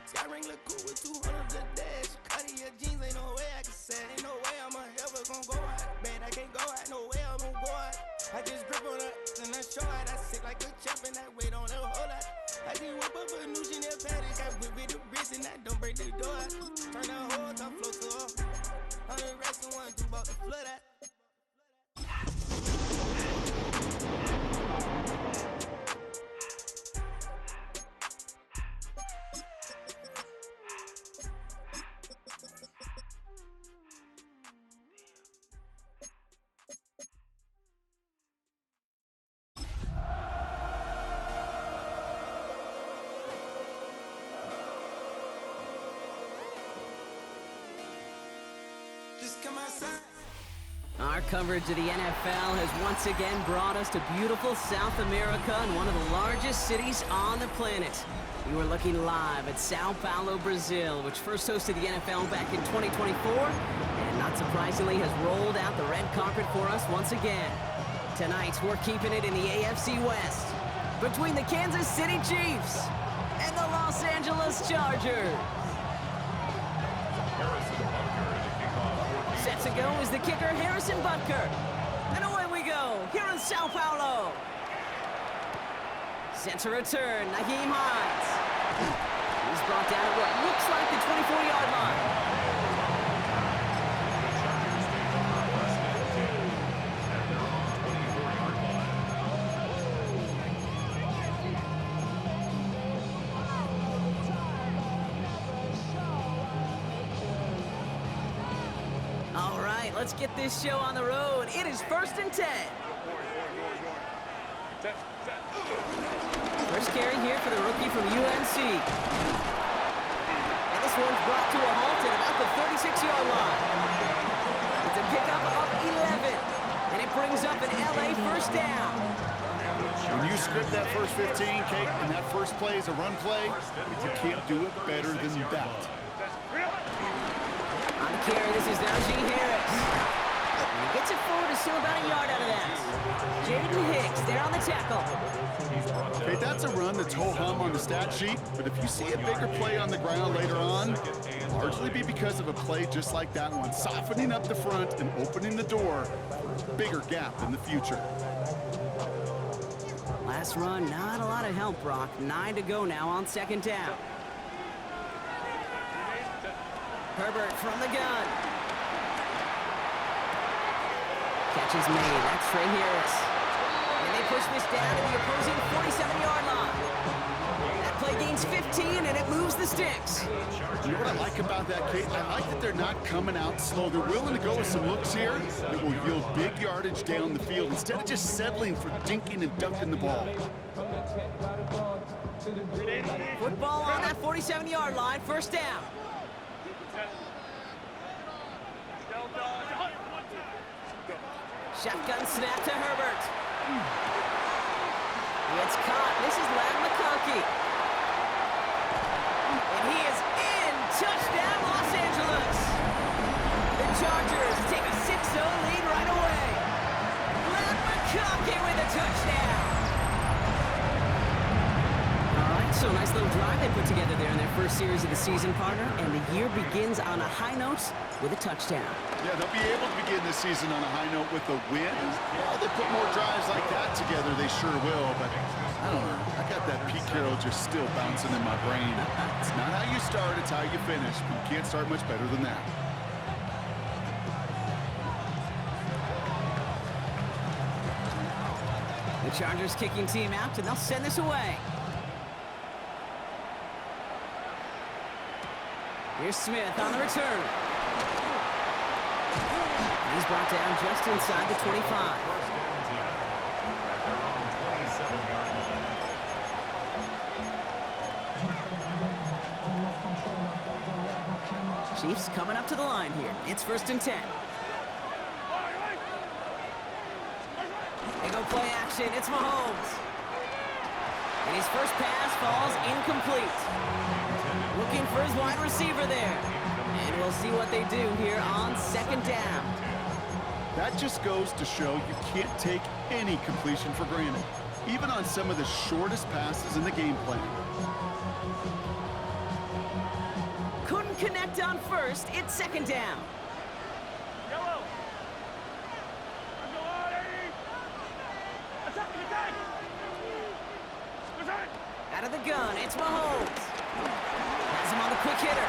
Sky ring look cool with 200 the dash. Cartier jeans, ain't no way I can say. Ain't no way I'm ever gon' go out. Man, I can't go out, no way I'm gon' go out. I just grip on her and I show out. I sit like a champ and I wait on her whole lot. I just whip up a new Chanel paddock. I whip with the wrist and I don't break the door. Turn the whole top flow to her. 100 racks and one, two about to flood out. Our coverage of the NFL has once again brought us to beautiful South America and one of the largest cities on the planet. You are looking live at Sao Paulo, Brazil, which first hosted the NFL back in 2024, and not surprisingly has rolled out the red carpet for us once again. Tonight, we're keeping it in the AFC West between the Kansas City Chiefs and the Los Angeles Chargers. Set to go is the kicker, Harrison Butker. And away we go, here in Sao Paulo. Set to return, Naheem Hines. He's brought down at what looks like the 24-yard line. Let's get this show on the road. It is 1st and 10. First carry here for the rookie from UNC. And this one's brought to a halt at about the 36-yard line. It's a pickup of 11. And it brings up an LA first down. When you script that first 15, Kate, and that first play is a run play, you can't do it better than that. On the carry, this is Najee Harris. And he gets it forward to still about a yard out of that. Jaden Hicks there on the tackle. Okay, that's a run that's ho-hum on the stat sheet, but if you see a bigger play on the ground later on, it'll largely be because of a play just like that one, softening up the front and opening the door for a bigger gap in the future. Last run, not a lot of help, Brock. 9 to go now on 2nd down. Herbert from the gun. Catch is made. That's Trey Harris. And they push this down to the opposing 47-yard line. That play gains 15, and it moves the sticks. You know what I like about that, Kate? I like that they're not coming out slow. They're willing to go with some looks here that will yield big yardage down the field instead of just settling for dinking and dunking the ball. Football on that 47-yard line. First down. Shotgun snap to Herbert. It's caught. This is Lam McConkey. And he is in. Touchdown, Los Angeles. The Chargers take a 6-0 lead right away. Lam McConkey with a touchdown. All right, so nice little drive they put together there in their first series of the season, partner. And the year begins on a high note with a touchdown. Yeah, they'll be able to begin this season on a high note with a win. Well, they put more drives like that together, they sure will. But I don't know. I got that Pete Carroll just still bouncing in my brain. It's not how you start, it's how you finish. You can't start much better than that. The Chargers kicking team out, and they'll send this away. Here's Smith on the return. He's brought down just inside the 25. Chiefs coming up to the line here. It's 1st and 10. They go play action. It's Mahomes. And his first pass falls incomplete. Looking for his wide receiver there. And we'll see what they do here on 2nd down. That just goes to show you can't take any completion for granted, even on some of the shortest passes in the game plan. connect on first. It's second down. Yellow. Out of the gun, it's Mahomes. Has him on the quick hitter.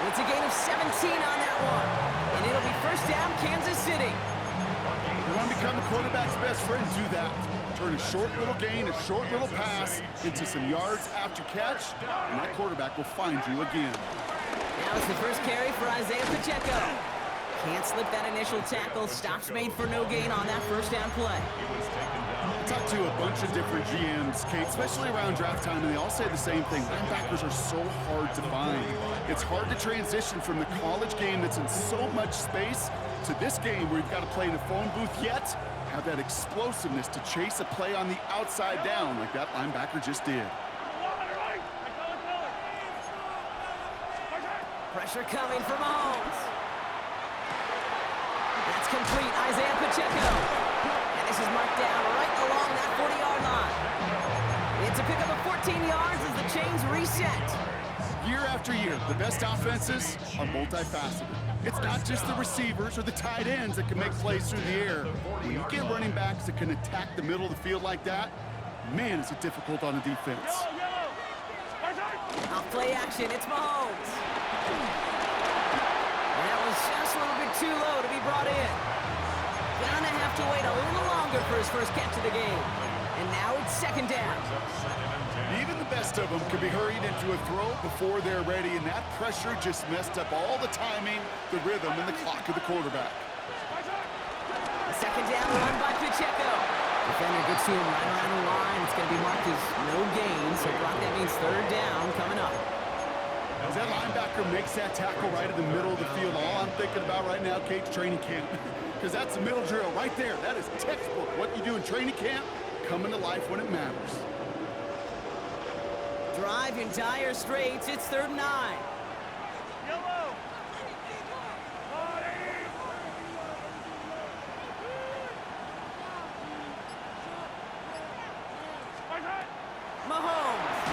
It's a gain of 17 on that one. And it'll be first down, Kansas City. You want to become the quarterback's best friend, do that. Turn a short little gain, a short little pass into some yards after catch, and that quarterback will find you again. Now it's the first carry for Isaiah Pacheco. Can't slip that initial tackle. Stops made for no gain on that first down play. I talked to a bunch of different GMs, Kate, especially around draft time, and they all say the same thing. Linebackers are so hard to find. It's hard to transition from the college game that's in so much space to this game where you've got to play in a phone booth, yet have that explosiveness to chase a play on the outside down like that linebacker just did. Pressure coming for Mahomes. That's complete. Isaiah Pacheco. And this is marked down right along that 40-yard line. It's a pickup of 14 yards as the chains reset. Year after year, the best offenses are multifaceted. It's not just the receivers or the tight ends that can make plays through the air. When you get running backs that can attack the middle of the field like that, man, is it difficult on the defense. Off play action, it's Mahomes. And that was just a little bit too low to be brought in. Gonna have to wait a little longer for his first catch of the game. And now it's second down. Even the best of them can be hurried into a throw before they're ready, and that pressure just messed up all the timing, the rhythm, and the clock of the quarterback. A second down run by Pacheco. Defender gets to him right around the line. It's going to be marked as no gain, so Brock, that means third down coming up. As that linebacker makes that tackle right in the middle of the field, all I'm thinking about right now, Kate's training camp, because that's the middle drill right there. That is textbook. What you do in training camp, coming to life when it matters. Drive in dire straits. It's third and 9. Yellow. Mahomes.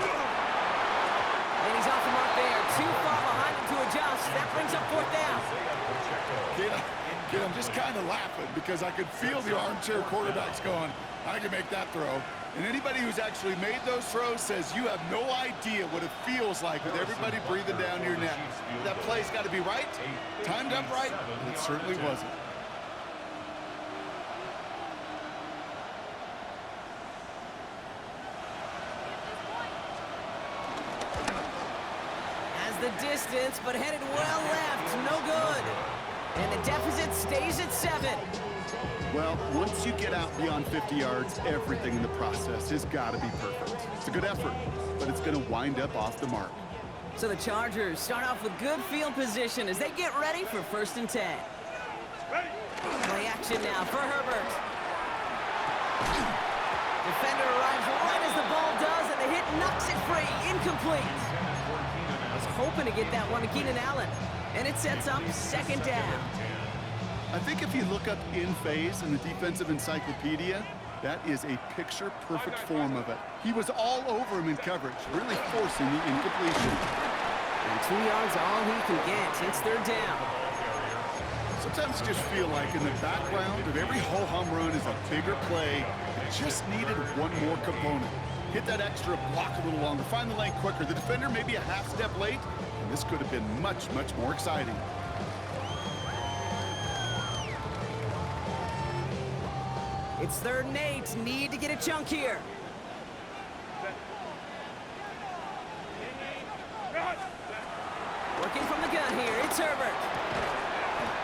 And he's off the mark there. Too far behind him to adjust. That brings up fourth down. Kid, I'm just kind of laughing because I could feel the armchair quarterbacks going, I can make that throw. And anybody who's actually made those throws says you have no idea what it feels like with everybody breathing down your neck. That play's got to be right, timed up right, and it certainly wasn't. Has the distance, but headed well left. No good. And the deficit stays at 7. Well, once you get out beyond 50 yards, everything in the process has got to be perfect. It's a good effort, but it's going to wind up off the mark. So the Chargers start off with good field position as they get ready for first and 10. Play action now for Herbert. Defender arrives right as the ball does, and the hit knocks it free. Incomplete. I was hoping to get that one to Keenan Allen, and it sets up second down. I think if you look up in phase in the defensive encyclopedia, that is a picture-perfect form of it. He was all over him in coverage, really forcing the incompletion. And 2 yards all he can get. It's third down. Sometimes you just feel like in the background of every ho-hum run is a bigger play that just needed one more component. Hit that extra block a little longer, find the lane quicker. The defender maybe a half step late, and this could have been much, much more exciting. It's third and 8. Need to get a chunk here. Working from the gun here. It's Herbert.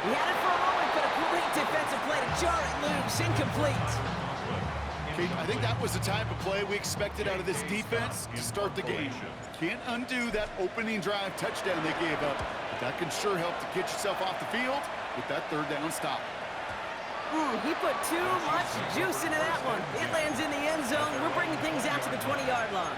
He had it for a moment, but a great defensive play to jar it loose. Incomplete. Kate, I think that was the type of play we expected out of this defense to start the game. Can't undo that opening drive touchdown they gave up, but that can sure help to get yourself off the field with that third down stop. He put too much juice into that one. It lands in the end zone. We're bringing things out to the 20-yard line.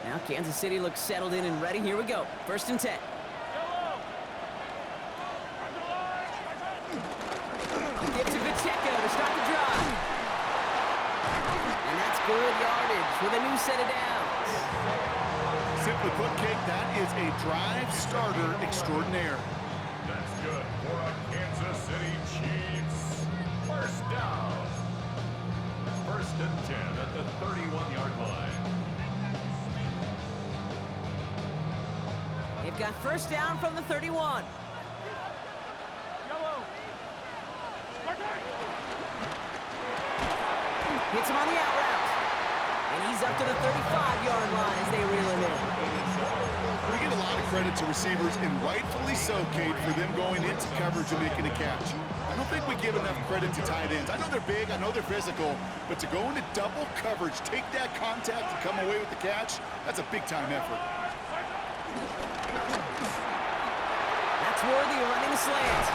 Now Kansas City looks settled in and ready. Here we go. 1st and 10. Give to Pacheco to start the drive. And that's good yardage with a new set of downs. Simply put, Kate, that is a drive starter extraordinaire. That's good for a Kansas City Chiefs. 1st down. 1st and 10 at the 31-yard line. They've got 1st down from the 31. Hits him on the out route. And he's up to the 35-yard line as they reel him in. We get a lot of credit to receivers, and rightfully so, Kate, for them going into coverage and making a catch. I don't think we give enough credit to tight ends. I know they're big, I know they're physical, but to go into double coverage, take that contact, and come away with the catch, that's a big-time effort. That's Worthy running the slant.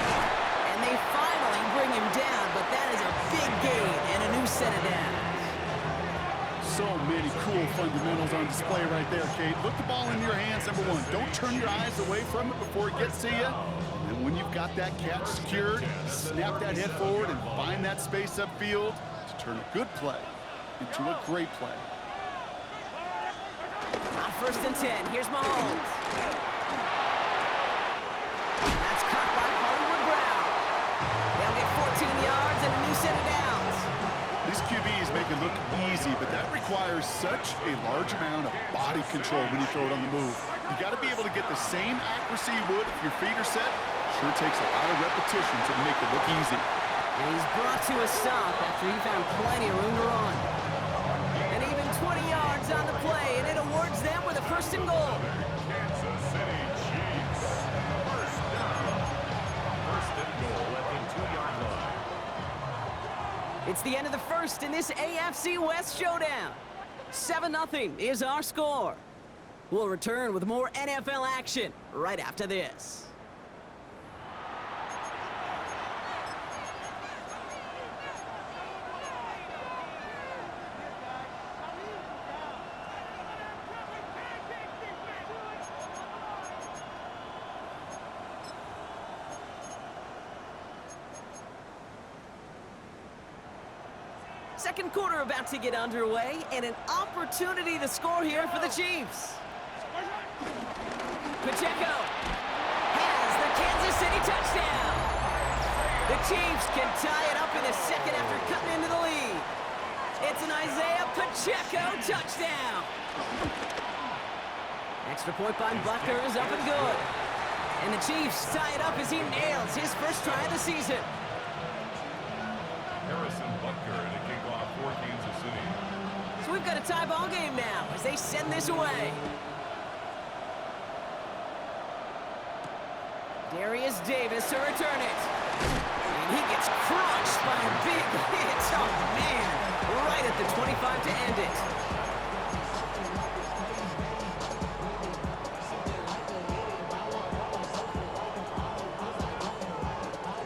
And they finally bring him down, but that is a big gain and a new set of downs. So many cool fundamentals on display right there, Kate. Look the ball in your hands, number one. Don't turn your eyes away from it before it gets to you. And when you've got that catch secured, snap that head forward and find that space upfield to turn a good play into a great play. On 1st and 10, here's Mahomes. That's caught by Hollywood Brown. They'll get 14 yards and a new set of downs. These QBs make it look easy, but that requires such a large amount of body control when you throw it on the move. You got to be able to get the same accuracy you would if your feet are set. Sure takes a lot of repetition to make it look easy. And he's brought to a stop after he found plenty of room to run. And even 20 yards on the play, and it awards them with a 1st and goal. Kansas City Chiefs. 1st down. 1st and goal at the 2-yard line. It's the end of the 1st in this AFC West showdown. 7-0 is our score. We'll return with more NFL action right after this. Second quarter about to get underway, and an opportunity to score here for the Chiefs. Pacheco has the Kansas City touchdown. The Chiefs can tie it up in a second after cutting into the lead. It's an Isaiah Pacheco touchdown. Extra point by Butker is up and good. And the Chiefs tie it up as he nails his 1st try of the season. Harrison Butker to kick off for Kansas City. So we've got a tie ball game now as they send this away. Darius Davis to return it. And he gets crushed by a big hit. Oh, man. Right at the 25 to end it.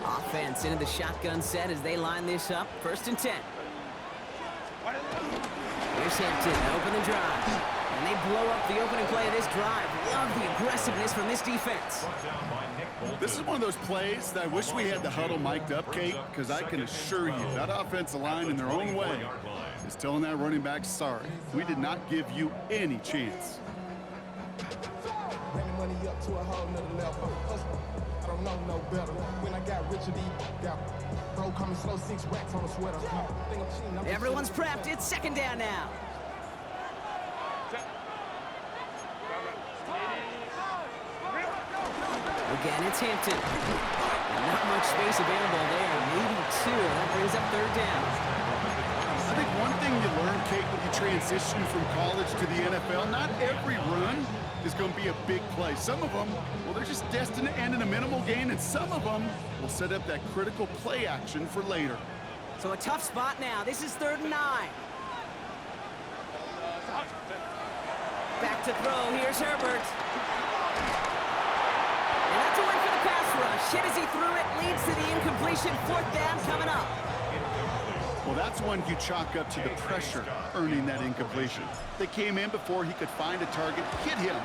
Offense into the shotgun set as they line this up. 1st and 10. Here's Hampton to open the drive. And they blow up the opening play of this drive. Love the aggressiveness from this defense. This is one of those plays that I wish we had the huddle mic'd up, Kate, because I can assure you that offensive line in their own way is telling that running back, sorry, we did not give you any chance. Everyone's prepped. It's 2nd down now. Again, it's Hampton. And not much space available there. Maybe 2. That brings up 3rd down. I think one thing you learn, Kate, when you transition from college to the NFL, not every run is going to be a big play. Some of them, well, they're just destined to end in a minimal gain, and some of them will set up that critical play action for later. So a tough spot now. This is 3rd and 9. Back to throw. Here's Herbert. And that's a win for the pass rush. Hit as he threw it. Leads to the incompletion. 4th down coming up. Well, that's one you chalk up to the pressure earning that incompletion. They came in before he could find a target, hit him,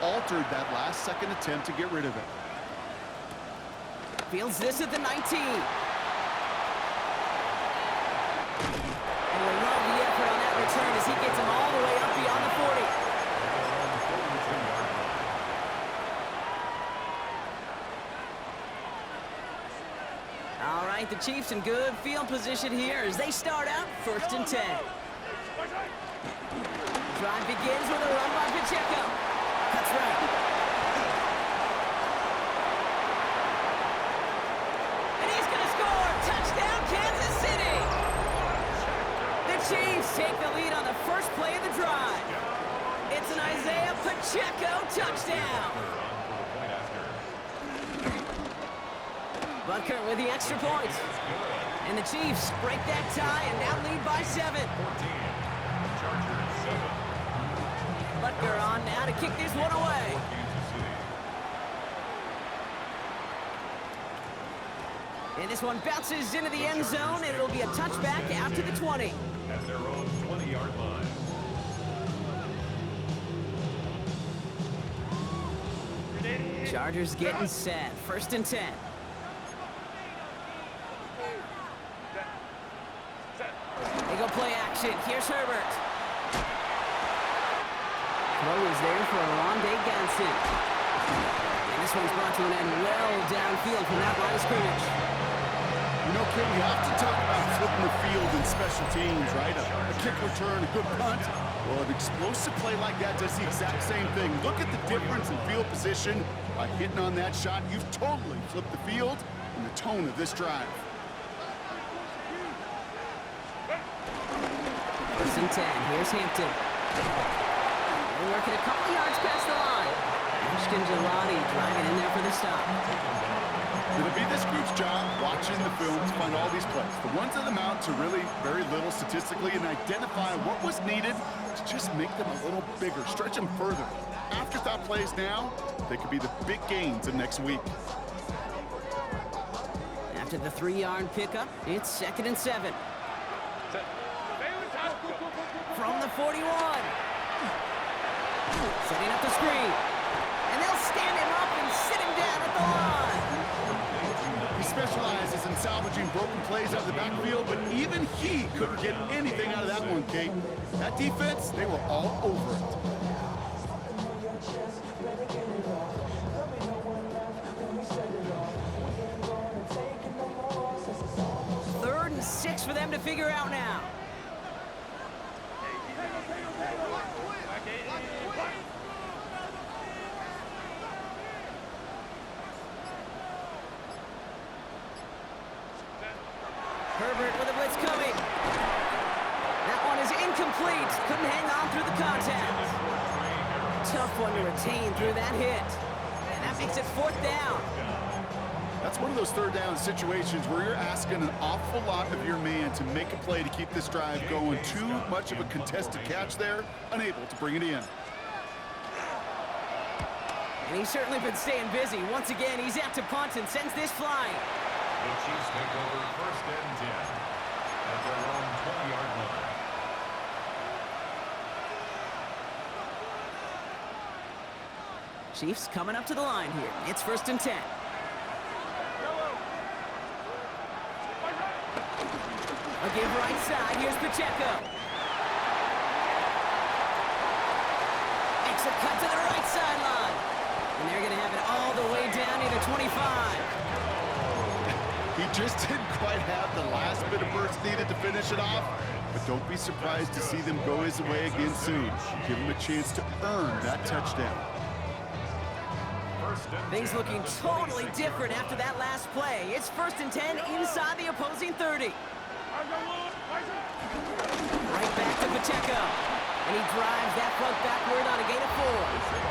altered that last-second attempt to get rid of it. Fields this at the 19. And I love the effort on that return as he gets him all the way up beyond the 40. All right, the Chiefs in good field position here as they start out 1st and 10. Drive begins with a run by Pacheco. That's right. And he's going to score. Touchdown, Kansas City. The Chiefs take the lead on the first play of the drive. It's an Isaiah Pacheco touchdown. Butker with the extra point. And the Chiefs break that tie and now lead by 7. Butker on now to kick this one away. And this one bounces into the end zone, and it'll be a touchback out to the 20. At their own 20-yard line. Chargers getting set. 1st and 10. They go play action. Here's Herbert. Throw is there for Alonde Ganson. And this one's brought to an end well downfield from that line of scrimmage. You know, Ken, we often talk about flipping the field in special teams, right? A kick return, a good punt. Well, an explosive play like that does the exact same thing. Look at the difference in field position. By hitting on that shot, you've totally flipped the field and the tone of this drive. 1st and 10. Here's Hampton. They're working a couple yards past the line. Ashton Gelati driving in there for the stop. It'll be this group's job watching the film to find all these plays. The ones that amount to really very little statistically and identify what was needed to just make them a little bigger, stretch them further. Afterthought plays now, they could be the big gains of next week. After the 3-yard pickup, it's 2nd and 7. From the 41. Setting up the screen. And they'll stand him up and sit him down at the line. He specializes in salvaging broken plays out of the backfield, but even he couldn't get anything out of that one, Kate. That defense, they were all over it. Third and 6 for them to figure out now. Herbert with a blitz coming. That one is incomplete. Couldn't hang on through the contact. Tough one to retain through that hit. And that makes it 4th down. That's one of those 3rd down situations where you're asking an awful lot of your man to make a play to keep this drive going. Too much of a contested catch there, unable to bring it in. And he's certainly been staying busy. Once again, he's out to punt and sends this flying. The Chiefs take over 1st and 10 at their own 20-yard line. Chiefs coming up to the line here. It's 1st and 10. A give right side. Here's Pacheco. Makes a cut to the right sideline. And they're going to have it all the way down near the 25. He just didn't quite have the last bit of burst needed to finish it off, but don't be surprised to see them go his way again soon. Give him a chance to earn that touchdown. Things looking totally different after that last play. It's 1st and 10 inside the opposing 30. Right back to Pacheco. And he drives that front backward on a gain of 4.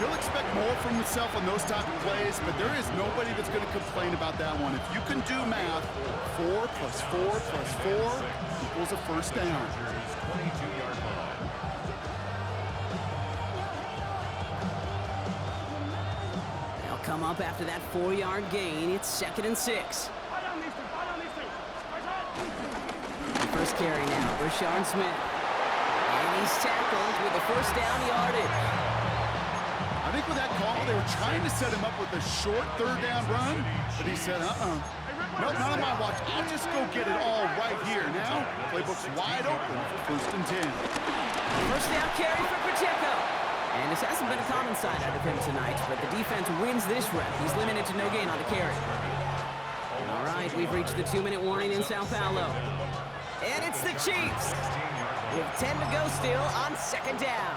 He'll expect more from himself on those type of plays, but there is nobody that's going to complain about that one. If you can do math, 4 plus 4 plus 4 equals a 1st down. 22-yard line. They'll come up after that 4-yard gain. It's 2nd and 6. this carry now. Rashard Smith. And he's tackled with the first down yardage. I think with that call, they were trying to set him up with a short third down run, but he said, no, not on my watch. I'll just go get it all right here. Now, playbook's wide open for 1st and 10. First down carry for Pacheco. And this hasn't been a common side out of him tonight, but the defense wins this rep. He's limited to no gain on the carry. All right, we've reached the 2-minute warning in Sao Paulo. And it's the Chiefs with 10 to go still on 2nd down.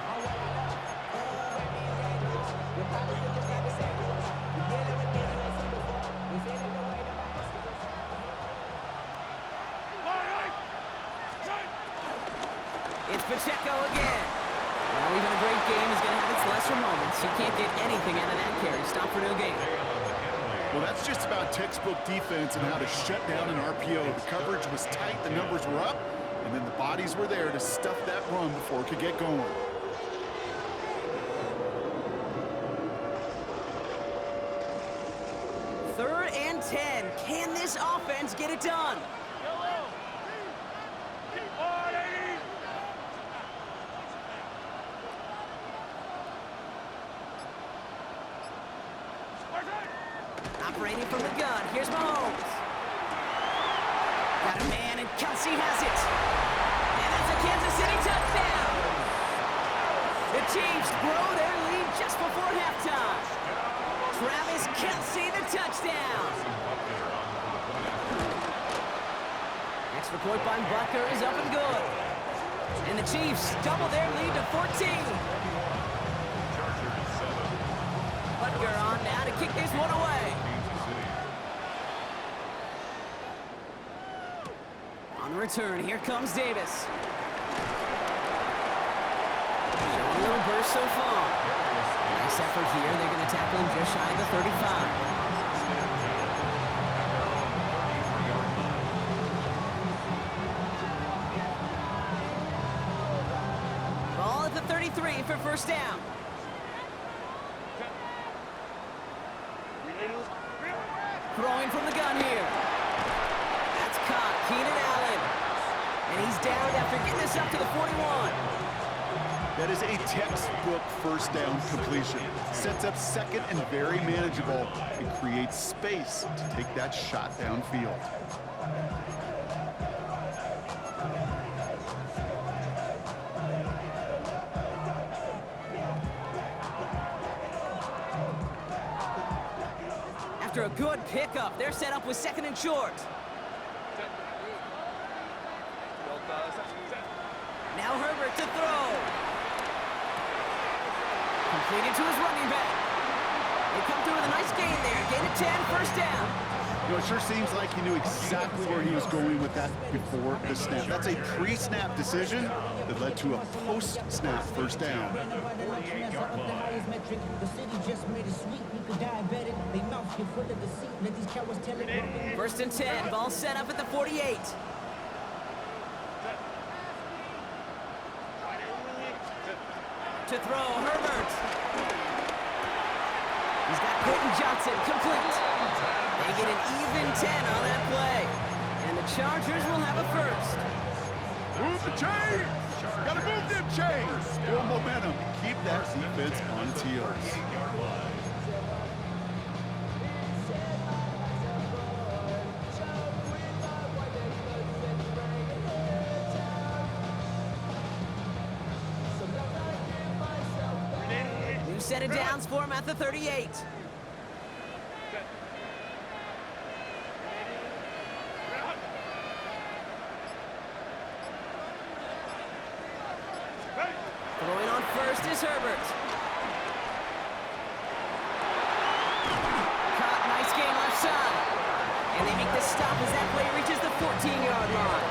It's Pacheco again. Well, even a great game is going to have its lesser moments. You can't get anything out of that carry. Stop for no gain. Well, that's just about textbook defense and how to shut down an RPO. The coverage was tight, the numbers were up, and then the bodies were there to stuff that run before it could get going. Third and 10. Can this offense get it done? Operating from the gun. Here's Mahomes. Got a man, and Kelsey has it. And that's a Kansas City touchdown. The Chiefs grow their lead just before halftime. Travis Kelsey, the touchdown. Extra point by Butker is up and good. And the Chiefs double their lead to 14. Butker on now to kick this one away. On the return, here comes Davis. Showing a little burst so far. Nice effort here. They're going to tackle him just shy of the 35. Ball at the 33 for first down. Throwing from the gun here. That's caught. Keenan Allen. And he's down after getting this up to the 41. That is a textbook first down completion. Sets up second and very manageable and creates space to take that shot downfield. After a good pickup, they're set up with 2nd and short. Now Herbert to throw. Completed to his running back. They come through with a nice gain there. Gain of 10, first down. You know, it sure seems like he knew exactly where he was going with that before the snap. That's a pre-snap decision that led to a post-snap first down. First and 10, ball set up at the 48. To throw, Herbert. He's got Quentin Johnson, complete. They get an even 10 on that play. And the Chargers will have a first. Move the chains! Gotta move them chains! Build momentum. Keep that defense on its heels. New set of downs for him at the 38. Throwing on first is Herbert. Caught, nice game left side. And they make the stop as that play reaches the 14-yard line.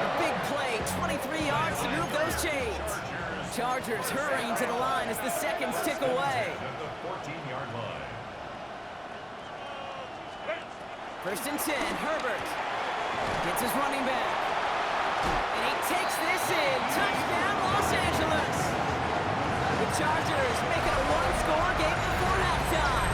A big play, 23 yards to move those chains. Chargers hurrying to the line as the seconds tick away. First and 10, Herbert gets his running back. And he takes this in. Touchdown, Los Angeles. The Chargers make it a one-score game before halftime.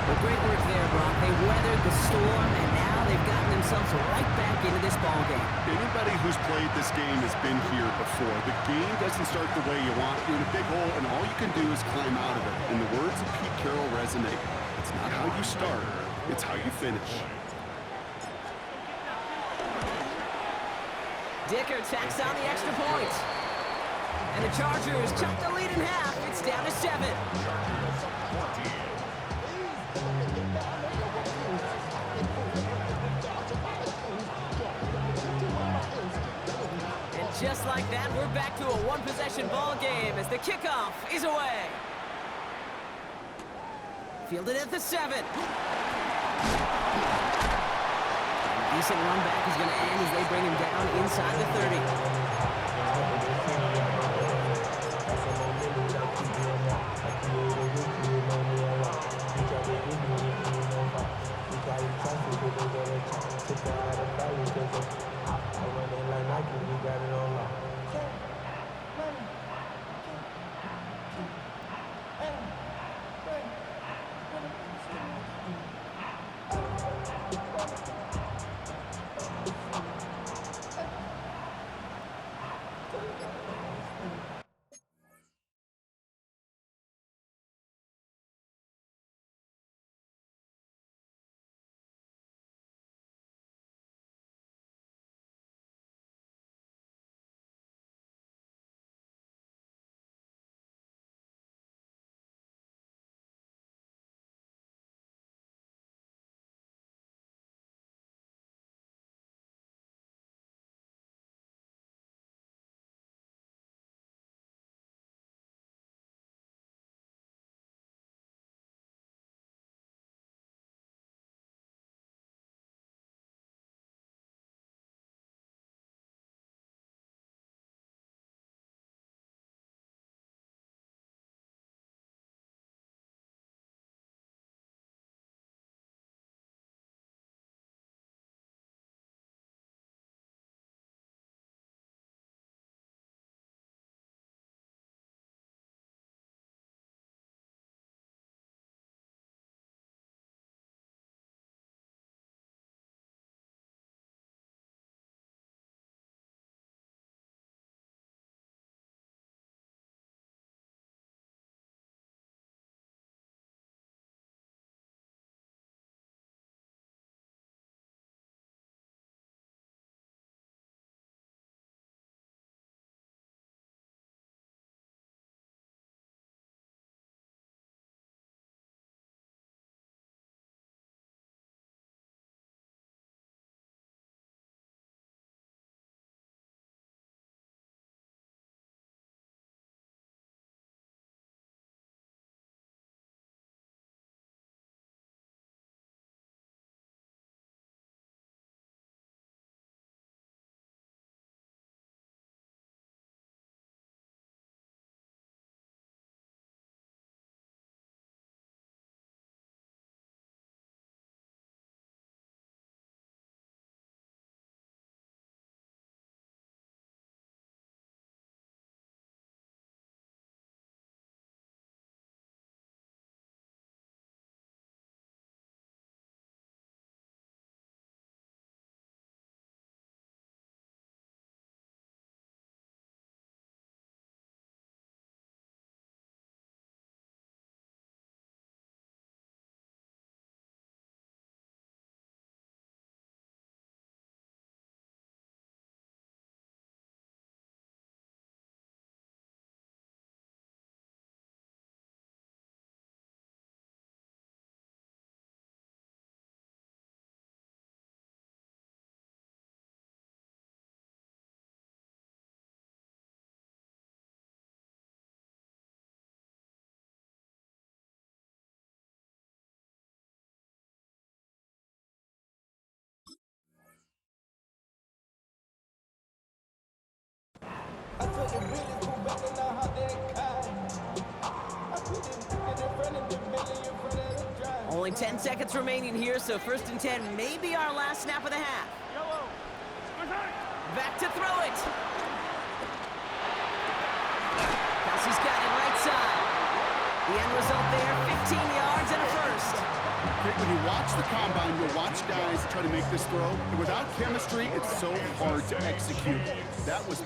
Well, great work there, Brock. They weathered the storm, and now they've gotten themselves right back into this ball game. Anybody who's played this game has been here before. The game doesn't start the way you want. You're in a big hole, and all you can do is climb out of it. And the words of Pete Carroll resonate. It's not how you start, it's how you finish. Dicker tacks on the extra point. And the Chargers cut the lead in half. It's down to 7. And just like that, we're back to a one-possession ball game as the kickoff is away. Fielded at the 7. Decent run back is going to end as they bring him down inside the 30. Only 10 seconds remaining here, so 1st and 10 may be our last snap of the half. Back to throw it. Kelsey's got it right side. The end result there, 15 yards and a first. Okay, when you watch the combine, you'll watch guys try to make this throw. And without chemistry, it's so hard to execute. That was